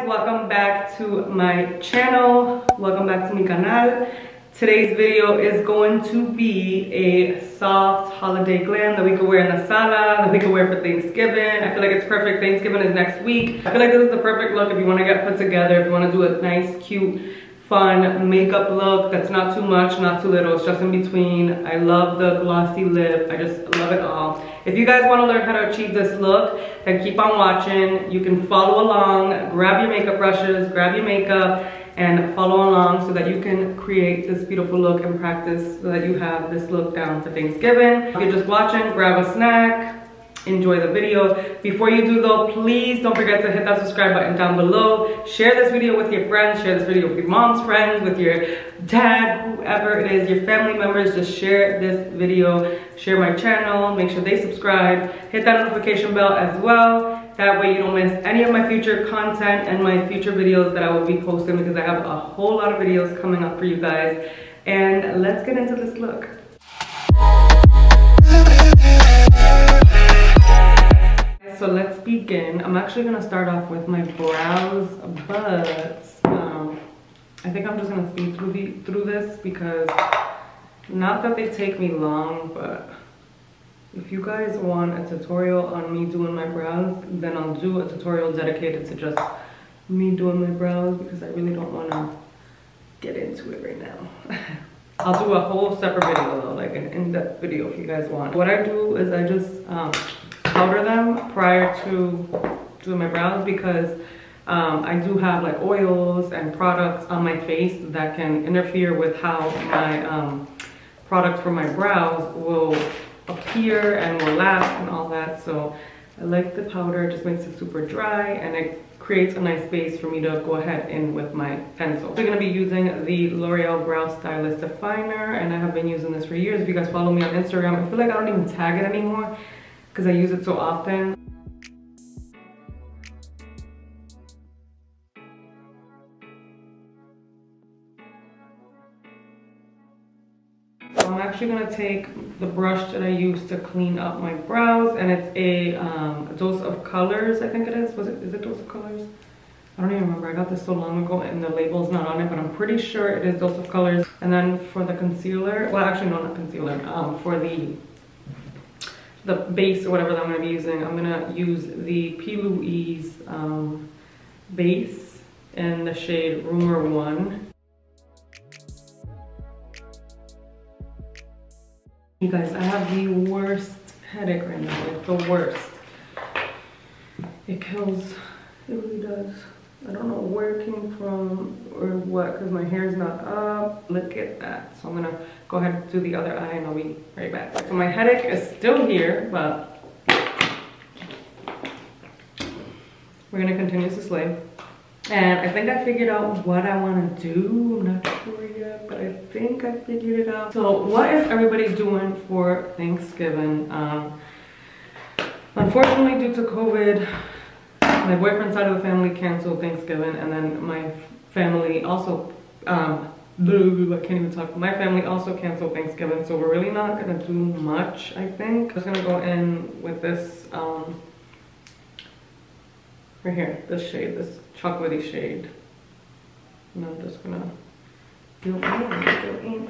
welcome back to my channel. Welcome back to mi canal. Today's video is going to be a soft holiday glam that we could wear in the sala, that we could wear for Thanksgiving. I feel like it's perfect. Thanksgiving is next week. I feel like this is the perfect look if you want to get put together, if you want to do a nice, cute, fun makeup look that's not too much, not too little. It's just in between. I love the glossy lip. I just love it all. If you guys want to learn how to achieve this look, then keep on watching. You can follow along, grab your makeup brushes, grab your makeup, and follow along so that you can create this beautiful look and practice so that you have this look down for Thanksgiving. If you're just watching, grab a snack. Enjoy the video. Before you do though, please don't forget to hit that subscribe button down below. Share this video with your friends, share this video with your mom's friends, with your dad, whoever it is, your family members. Just share this video, share my channel, make sure they subscribe, hit that notification bell as well. That way you don't miss any of my future content and my future videos that I will be posting, because I have a whole lot of videos coming up for you guys. And let's get into this look. So let's begin. I'm actually gonna start off with my brows, but I think I'm just gonna speed through this, because not that they take me long, but if you guys want a tutorial on me doing my brows, then I'll do a tutorial dedicated to just me doing my brows, because I really don't want to get into it right now. I'll do a whole separate video though, like an in-depth video if you guys want. What I do is I just powder them prior to doing my brows, because I do have like oils and products on my face that can interfere with how my products for my brows will appear and will last and all that. So I like the powder. It just makes it super dry and it creates a nice base for me to go ahead in with my pencil. I'm going to be using the Lore'l Brow Stylist Definer, and I have been using this for years. If you guys follow me on Instagram, I feel like I don't even tag it anymore because I use it so often. So I'm actually gonna take the brush that I use to clean up my brows, and it's a Dose of Colors, I think it is. Is it Dose of Colors? I don't even remember. I got this so long ago and the label's not on it, but I'm pretty sure it is Dose of Colors. And then for the concealer, well actually no, not concealer, for the base or whatever that I'm going to be using, I'm going to use the Plouise Base in the shade Rumour 1. You guys, I have the worst headache right now, like the worst. It kills, it really does. I don't know where it came from or what, because my hair's not up. Look at that. So I'm gonna go ahead and do the other eye and I'll be right back. So my headache is still here, but we're gonna continue to slay. And I think I figured out what I wanna do. I'm not sure yet, but I think I figured it out. So what is everybody doing for Thanksgiving? Unfortunately, due to COVID, my boyfriend's side of the family canceled Thanksgiving, and then my family also, I can't even talk. My family also canceled Thanksgiving, so we're really not gonna do much, I think. I'm just gonna go in with this, right here, this shade, this chocolatey shade. And I'm just gonna go in.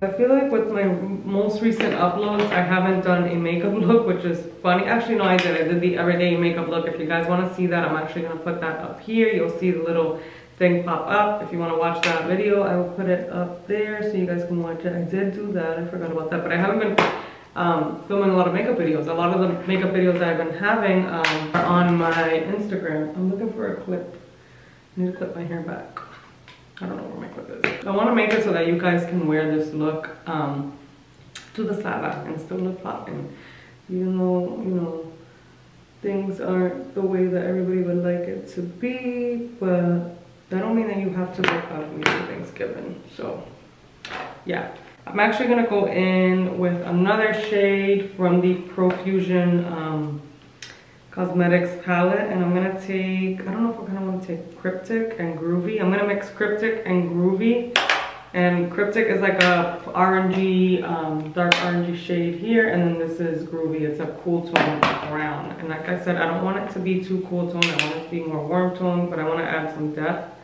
I feel like with my most recent uploads, I haven't done a makeup look, which is funny. Actually, no, I did. I did the everyday makeup look. If you guys want to see that, I'm actually going to put that up here. You'll see the little thing pop up. If you want to watch that video, I will put it up there so you guys can watch it. I did do that. I forgot about that. But I haven't been filming a lot of makeup videos. A lot of the makeup videos that I've been having are on my Instagram. I'm looking for a clip. I need to clip my hair back. I don't know where my clip is. I want to make it so that you guys can wear this look to the sala and still look popping. Even though, you know, things aren't the way that everybody would like it to be, but that don't mean that you have to look ugly for Thanksgiving. So, yeah. I'm actually going to go in with another shade from the Profusion Cosmetics palette, and I'm gonna take, I don't know if I kind of want to take Cryptic and Groovy. I'm gonna mix Cryptic and Groovy And Cryptic is like a orangey, dark orangey shade here. And then this is Groovy. It's a cool tone brown. And like I said, I don't want it to be too cool tone. I want it to be more warm tone, but I want to add some depth.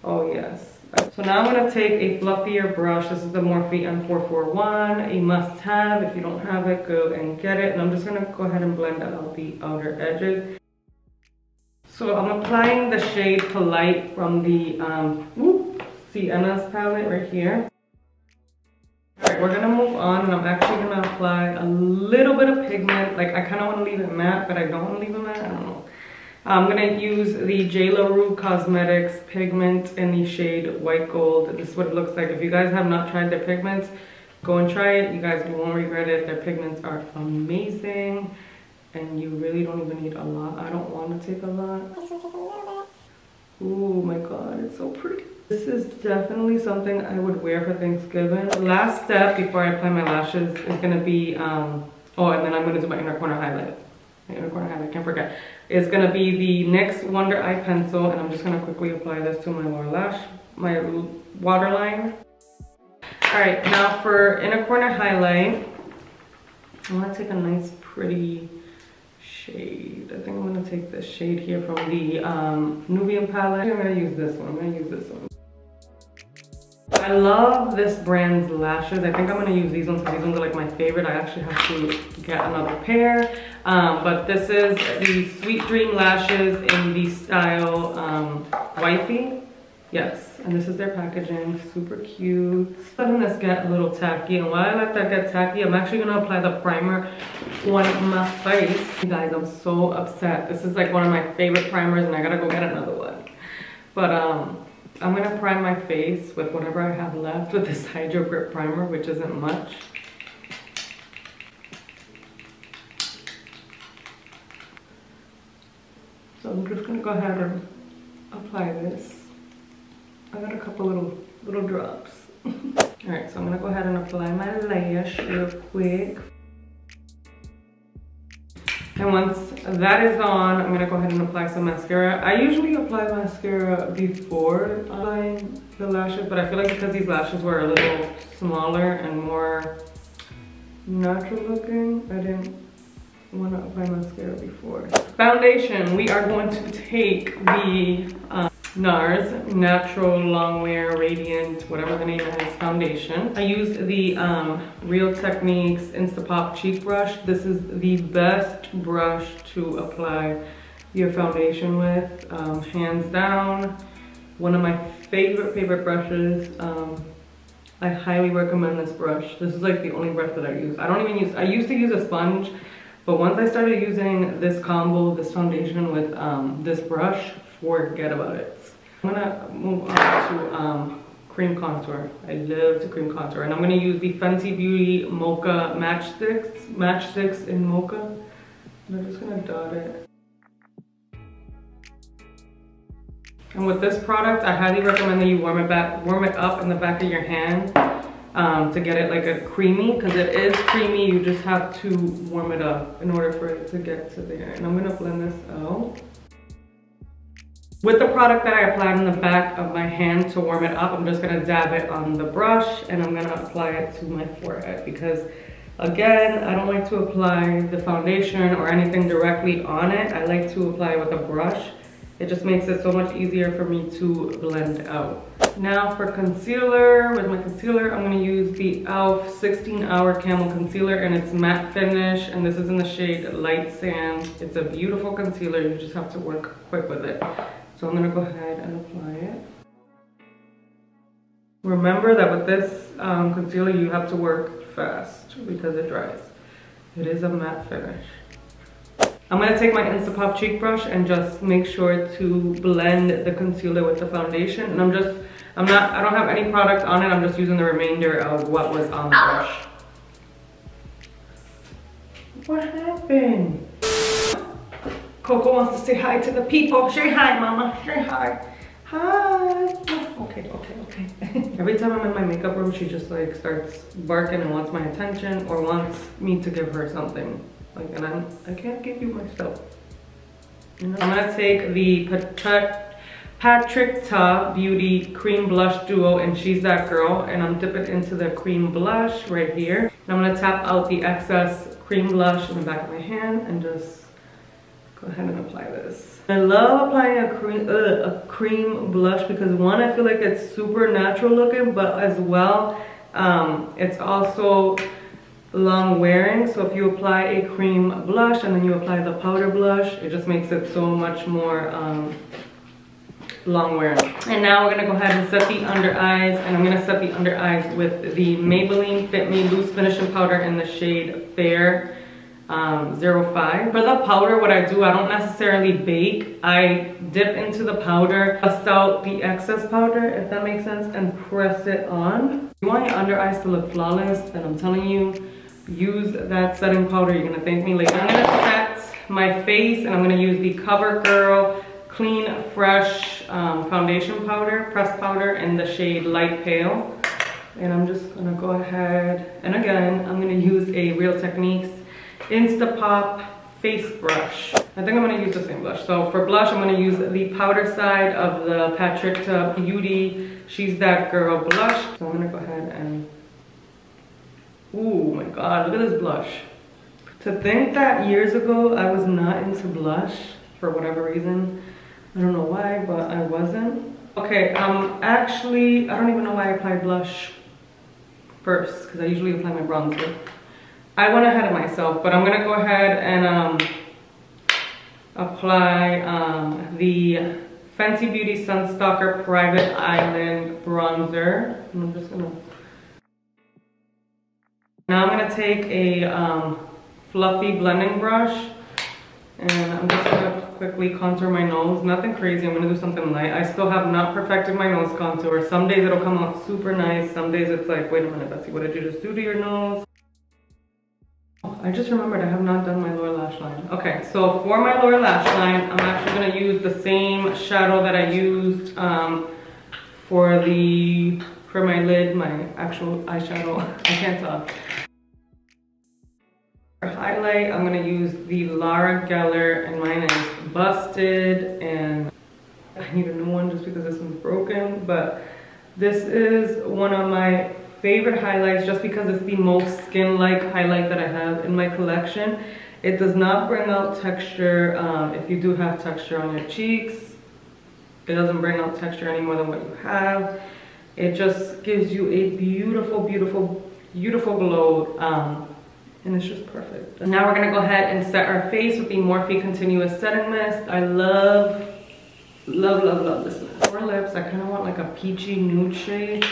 Oh yes. So now I'm going to take a fluffier brush. This is the Morphe M441, a must-have. If you don't have it, go and get it. And I'm just going to go ahead and blend out the outer edges. So I'm applying the shade Polite from the Siennas palette right here. Alright, we're going to move on, and I'm actually going to apply a little bit of pigment. Like, I kind of want to leave it matte, but I don't want to leave it matte. I don't know. I'm gonna use the Jlarue Cosmetics pigment in the shade White Gold. This is what it looks like. If you guys have not tried their pigments, go and try it. You guys won't regret it. Their pigments are amazing, and you really don't even need a lot. I don't want to take a lot. I just want to take a little bit. Oh my god, it's so pretty. This is definitely something I would wear for Thanksgiving. The last step before I apply my lashes is gonna be and then I'm gonna do my inner corner highlight. Can't forget. Is gonna be the NYX Wonder Eye Pencil, and I'm just gonna quickly apply this to my lower lash, my waterline. All right, now for inner corner highlight, I want to take a nice, pretty shade. I think I'm gonna take this shade here from the Nubian palette. I'm gonna use this one. I love this brand's lashes. I think I'm gonna use these ones because these ones are like my favorite. I actually have to get another pair. But this is the Sweet Dream lashes in the style Wifey. Yes, and this is their packaging. Super cute. Letting this get a little tacky, and while I let that get tacky, I'm actually gonna apply the primer on my face. You guys, I'm so upset. This is like one of my favorite primers, and I gotta go get another one. But I'm gonna prime my face with whatever I have left with this Hydro Grip primer, which isn't much. So I'm just gonna go ahead and apply this. I got a couple little drops. All right, so I'm gonna go ahead and apply my lash real quick. And once that is on, I'm gonna go ahead and apply some mascara. I usually apply mascara before applying the lashes, but I feel like because these lashes were a little smaller and more natural looking, I didn't want to apply mascara before. Foundation, we are going to take the NARS Natural Longwear Radiant, whatever the name is, foundation. I used the Real Techniques Instapop Cheek Brush. This is the best brush to apply your foundation with, hands down. One of my favorite brushes. I highly recommend this brush. This is like the only brush that I use. I used to use a sponge, but once I started using this combo, this foundation with this brush, forget about it. I'm gonna move on to cream contour. I love to cream contour, and I'm gonna use the Fenty Beauty Mocha Matchstix in Mocha. And I'm just gonna dot it. And with this product, I highly recommend that you warm it up in the back of your hand to get it like a creamy, because it is creamy. You just have to warm it up in order for it to get to there. And I'm gonna blend this out. With the product that I applied in the back of my hand to warm it up, I'm just gonna dab it on the brush, and I'm gonna apply it to my forehead, because again, I don't like to apply the foundation or anything directly on it. I like to apply it with a brush. It just makes it so much easier for me to blend out. Now for concealer, with my concealer, I'm gonna use the e.l.f. 16-Hour Camo Concealer, and it's matte finish, and this is in the shade Light Sand. It's a beautiful concealer, you just have to work quick with it. So I'm gonna go ahead and apply it. Remember that with this concealer, you have to work fast because it dries. It is a matte finish. I'm gonna take my Instapop cheek brush and just make sure to blend the concealer with the foundation. And I don't have any product on it. I'm just using the remainder of what was on the brush. What happened? Coco wants to say hi to the people. Say hi, mama. Say hi. Hi. Okay. Every time I'm in my makeup room, she just like starts barking and wants my attention or wants me to give her something. Like, and I can't give you myself. You know? I'm gonna take the Patrickta Beauty Cream Blush Duo, and She's That Girl. And I'm dipping into the cream blush right here. And I'm gonna tap out the excess cream blush in the back of my hand and just go ahead and apply this. I love applying a cream blush because one, I feel like it's super natural looking, but as well, it's also long wearing. So if you apply a cream blush and then you apply the powder blush, it just makes it so much more long wearing. And now we're gonna go ahead and set the under eyes, and I'm gonna set the under eyes with the Maybelline Fit Me Loose Finishing Powder in the shade Fair 05. For the powder, what I do, I don't necessarily bake. I dip into the powder, dust out the excess powder, if that makes sense, and press it on. You want your under eyes to look flawless, and I'm telling you, use that setting powder. You're gonna thank me later. I'm gonna set my face, and I'm gonna use the Covergirl Clean Fresh foundation powder, pressed powder in the shade Light Pale. And I'm just gonna go ahead, and again, I'm gonna use a Real Techniques Instapop face brush. I think I'm gonna use the same blush. So for blush, I'm gonna use the powder side of the Patrickta Beauty She's That Girl blush. So I'm gonna go ahead and, oh my God, look at this blush. To think that years ago, I was not into blush for whatever reason. I don't know why, but I wasn't. Okay, actually, I don't even know why I applied blush first, because I usually apply my bronzer. I went ahead of myself, but I'm gonna go ahead and apply the Fenty Beauty Sunstalk'r Private Island Bronzer. And I'm just gonna... Now I'm gonna take a fluffy blending brush, and I'm just gonna quickly contour my nose. Nothing crazy, I'm gonna do something light. I still have not perfected my nose contour. Some days it'll come out super nice. Some days it's like, wait a minute, Betsy, what did you just do to your nose? Oh, I just remembered I have not done my lower lash line. Okay, so for my lower lash line, I'm actually gonna use the same shadow that I used for my lid, my actual eyeshadow. I can't talk. For highlight, I'm gonna use the Lorea'l, and mine is Busted, and I need a new one just because this one's broken, but this is one of my favorite highlights just because it's the most skin-like highlight that I have in my collection. It does not bring out texture. If you do have texture on your cheeks, it doesn't bring out texture any more than what you have. It just gives you a beautiful, beautiful, beautiful glow. And it's just perfect. Now we're gonna go ahead and set our face with the Morphe Continuous Setting Mist. I love, love, love, love this mist. For lips, I kind of want like a peachy nude shade.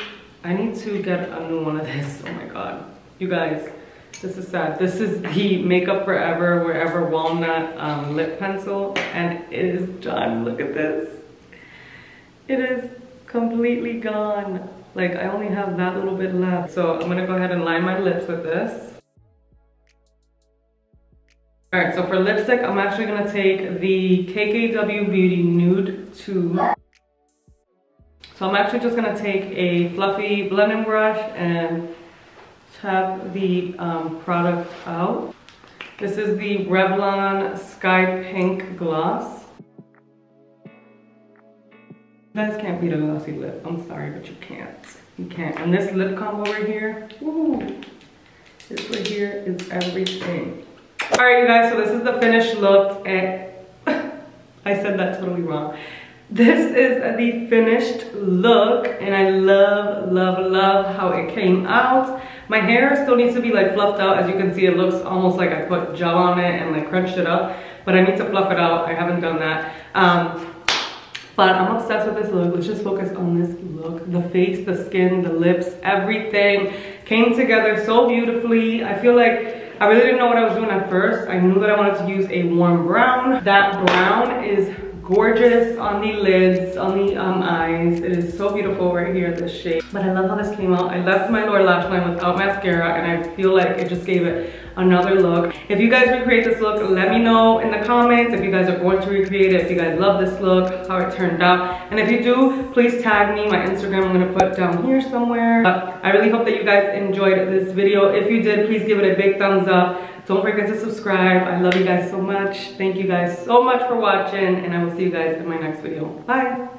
I need to get a new one of this. Oh my God. You guys, this is sad. This is the Makeup Forever Wherever Walnut lip pencil, and it is done. Look at this. It is completely gone. Like, I only have that little bit left. So I'm gonna go ahead and line my lips with this. All right, so for lipstick, I'm actually gonna take the KKW Beauty Nude 2. So I'm actually just gonna take a fluffy blending brush and tap the product out. This is the Revlon Sky Pink Gloss. You guys can't beat a glossy lip. I'm sorry, but you can't. You can't. And this lip combo right here, woo, this right here is everything. All right, you guys, so this is the finished look, and I said that totally wrong. This is the finished look, and I love, love, love how it came out. My hair still needs to be like fluffed out. As you can see, it looks almost like I put gel on it and like crunched it up, but I need to fluff it out. I haven't done that. But I'm obsessed with this look. Let's just focus on this look. The face, the skin, the lips, everything came together so beautifully. I feel like I really didn't know what I was doing at first. I knew that I wanted to use a warm brown. That brown is gorgeous on the lids, on the eyes. It is so beautiful right here, this shade. But I love how this came out. I left my lower lash line without mascara, and I feel like it just gave it another look. If you guys recreate this look, let me know in the comments if you guys are going to recreate it, if you guys love this look, how it turned out. And if you do, please tag me. My Instagram I'm gonna put down here somewhere. But I really hope that you guys enjoyed this video. If you did, please give it a big thumbs up. Don't forget to subscribe. I love you guys so much. Thank you guys so much for watching, and I will see you guys in my next video. Bye.